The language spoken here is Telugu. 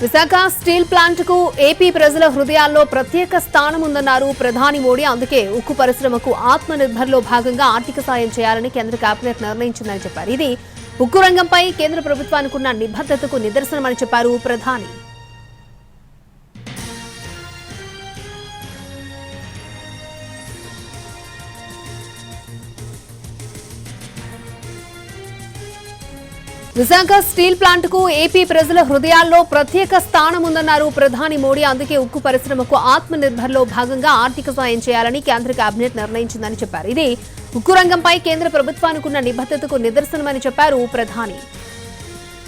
విశాఖ స్టీల్ ప్లాంట్ కు ఏపీ ప్రజల హృదయాల్లో ప్రత్యేక స్థానం ఉందన్నారు ప్రధాని మోడీ. అందుకే ఉక్కు పరిశ్రమకు ఆత్మ నిర్భర్ లో భాగంగా ఆర్థిక సాయం చేయాలని కేంద్ర కేబినెట్ నిర్ణయించిందని చెప్పారు. ఇది ఉక్కు రంగంపై కేంద్ర ప్రభుత్వానికి ఉన్న నిబద్ధతకు నిదర్శనమని చెప్పారు ప్రధాని. విశాఖ స్టీల్ ప్లాంట్ కు ఏపీ ప్రజల హృదయాల్లో ప్రత్యేక స్థానం ఉందన్నారు ప్రధాని మోడీ. అందుకే ఉక్కు పరిశ్రమకు ఆత్మ నిర్భర్ లో భాగంగా ఆర్థిక సాయం చేయాలని కేంద్ర కేబినెట్ నిర్ణయించిందని చెప్పారు. ఇది ఉక్కు రంగంపై కేంద్ర ప్రభుత్వానికి ఉన్న నిబద్ధతకు నిదర్శనమని చెప్పారు ప్రధాని.